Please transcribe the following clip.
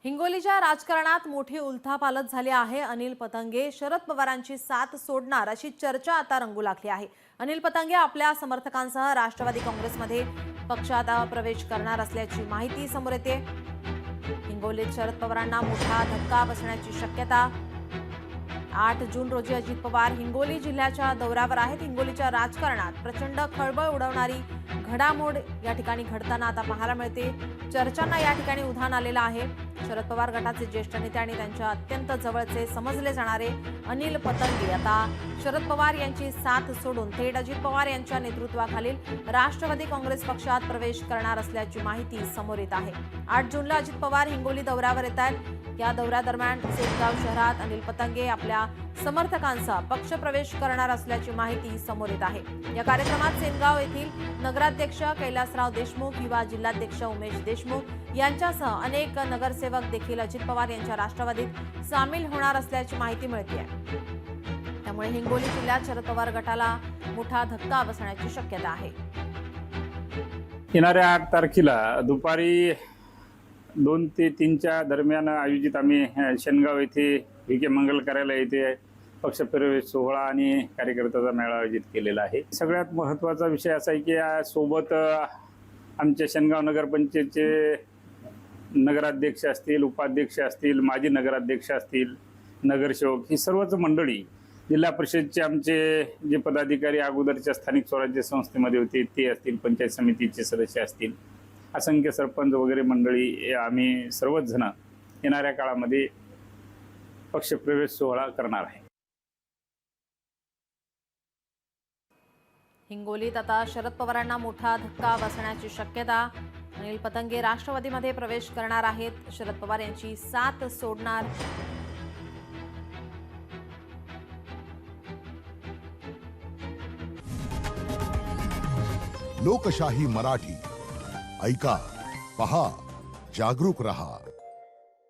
हिंगोलीच्या राजकारणात मोठी उलथापालथ झाली आहे। अनिल पतंगे शरद पवारांची साथ सोडणार अशी चर्चा आता रंगू लागली आहे। अनिल पतंगे आपल्या समर्थकांसह राष्ट्रवादी काँग्रेसमध्ये पक्षात प्रवेश करणार असल्याची माहिती समोर येते। हिंगोलीत शरद पवारांना मोठा धक्का बसण्याची शक्यता। 8 जून रोजी अजित पवार हिंगोली जिल्ह्याच्या दौऱ्यावर आहेत। हिंगोलीच्या राजकारणात प्रचंड खळबळ उडवणारी घडामोड या ठिकाणी घडताना आता पाहायला मिळते। चर्चांना या ठिकाणी उधाण आलेलं आहे। शरद पवार गटाचे ज्येष्ठ नेते आणि त्यांच्या अत्यंत जवळचे समजले जाणारे अनिल पतंगे आता शरद पवार यांची साथ सोडून थेट अजित पवार यांच्या नेतृत्वाखालील राष्ट्रवादी काँग्रेस पक्षात प्रवेश करणार असल्याची माहिती समोर येत आहे। 8 जूनला अजित पवार हिंगोली दौऱ्यावर येत आहेत। या दौऱ्यादरम्यान सेनगाव शहरात अनिल पतंगे आपल्या समर्थकांचा पक्षप्रवेश करणार असल्याची माहिती समोर येत आहे। या कार्यक्रमात सेनगाव येथील नगराध्यक्ष कैलासराव देशमुख, युवा जिल्हाध्यक्ष उमेश देशमुख यांच्यासह अनेक नगरसेवक देखील अजित पवार यांच्या राष्ट्रवादीत सामील होणार असल्याची माहिती मिळते आहे। त्यामुळे हिंगोली जिल्ह्यात शरद पवार गटाला मोठा धक्का बसण्याची शक्यता आहे। येणाऱ्या 8 तारखेला दुपारी 2 ते 3च्या दरम्यान आयोजित आम्ही शेनगाव येथे विखे मंगल कार्यालय येथे पक्षप्रवेश सोहळा आणि कार्यकर्त्याचा मेळावा आयोजित केलेला आहे। सगळ्यात महत्त्वाचा विषय असा आहे की सोबत आमच्या शेनगाव नगरपंचायतचे नगराध्यक्ष असतील, उपाध्यक्ष असतील, माजी नगराध्यक्ष असतील, नगरसेवक ही सर्वच मंडळी, जिल्हा परिषदचे आमचे जे पदाधिकारी अगोदरच्या स्थानिक स्वराज्य संस्थेमध्ये होते ते असतील, पंचायत समितीचे सदस्य असतील, असंख्य सरपंच वगैरे मंडळी आम्ही सर्वच जण येणाऱ्या काळामध्ये पक्षप्रवेश सोहळा करणार आहे। हिंगोलीत आता शरद पवारांना मोठा धक्का बसण्याची शक्यता। अनिल पतंगे राष्ट्रवादीमध्ये प्रवेश करणार आहेत। शरद पवार यांची साथ सोडणार। लोकशाही मराठी ऐका, पहा, जागरूक रहा।